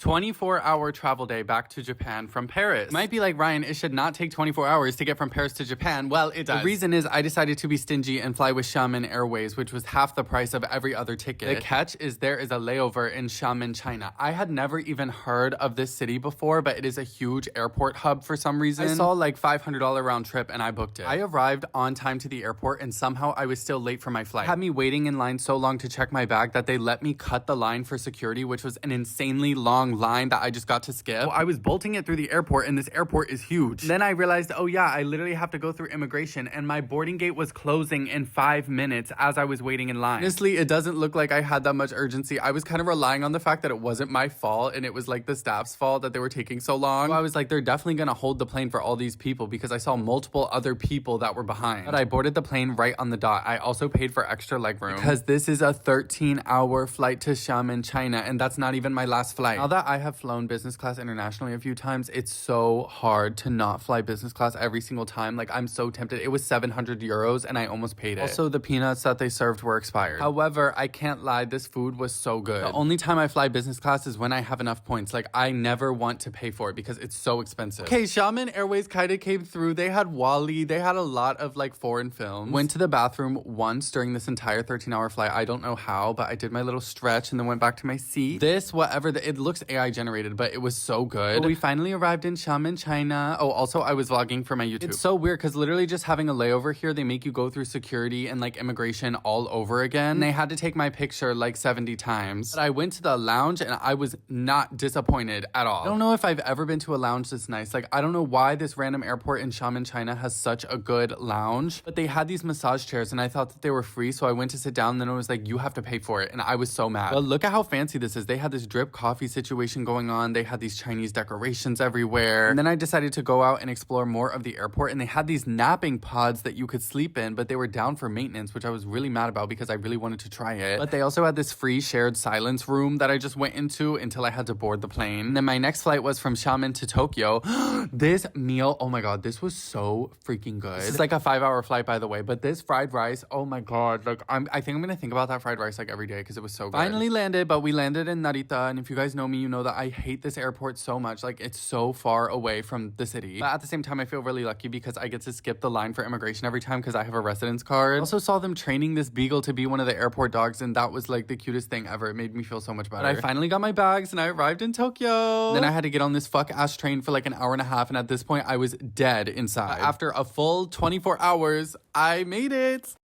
24-hour travel day back to Japan from Paris. You might be like, Ryan, it should not take 24 hours to get from Paris to Japan. Well, it does. The reason is I decided to be stingy and fly with Xiamen Airways, which was half the price of every other ticket. The catch is there is a layover in Xiamen, China. I had never even heard of this city before, but it is a huge airport hub for some reason. I saw like $500 round trip and I booked it. I arrived on time to the airport and somehow I was still late for my flight. It had me waiting in line so long to check my bag that they let me cut the line for security, which was an insanely long line that I just got to skip. Well, I was bolting it through the airport and this airport is huge. Then I realized, oh yeah, I literally have to go through immigration and my boarding gate was closing in 5 minutes as I was waiting in line. Honestly, it doesn't look like I had that much urgency. I was kind of relying on the fact that it wasn't my fault and it was like the staff's fault that they were taking so long. So I was like, they're definitely gonna hold the plane for all these people because I saw multiple other people that were behind. But I boarded the plane right on the dot. I also paid for extra legroom because this is a 13-hour flight to Xiamen, China, and that's not even my last flight. Now that I have flown business class internationally a few times, it's so hard to not fly business class every single time. Like, I'm so tempted. It was 700 euros and I almost paid it. Also, the peanuts that they served were expired. However, I can't lie, this food was so good. The only time I fly business class is when I have enough points. Like, I never want to pay for it because it's so expensive. Okay, Xiamen Airways kind of came through. They had Wall-E. They had a lot of like foreign films. Went to the bathroom once during this entire 13-hour flight. I don't know how, but I did my little stretch and then went back to my seat. It looks AI generated, but it was so good. But we finally arrived in Xiamen, China. Oh, also I was vlogging for my YouTube. It's so weird because literally just having a layover here, they make you go through security and like immigration all over again. And they had to take my picture like 70 times. But I went to the lounge and I was not disappointed at all. I don't know if I've ever been to a lounge this nice. Like, I don't know why this random airport in Xiamen, China has such a good lounge, but they had these massage chairs and I thought that they were free. So I went to sit down and then it was like, you have to pay for it. And I was so mad. But look at how fancy this is. They had this drip coffee situation going on. They had these Chinese decorations everywhere. And then I decided to go out and explore more of the airport. And they had these napping pods that you could sleep in, but they were down for maintenance, which I was really mad about because I really wanted to try it. But they also had this free shared silence room that I just went into until I had to board the plane. And then my next flight was from Xiamen to Tokyo. This meal, oh my God, this was so freaking good. It's like a 5-hour flight, by the way, but this fried rice, oh my God, like I think I'm gonna think about that fried rice like every day because it was so good. Finally landed, but we landed in Narita, and if you guys know me, you know that I hate this airport so much. Like, it's so far away from the city. But at the same time, I feel really lucky because I get to skip the line for immigration every time because I have a residence card. I also saw them training this beagle to be one of the airport dogs, and that was like the cutest thing ever. It made me feel so much better. But I finally got my bags and I arrived in Tokyo. Then I had to get on this fuck ass train for like an hour and a half, and at this point I was dead inside. After a full 24 hours, I made it.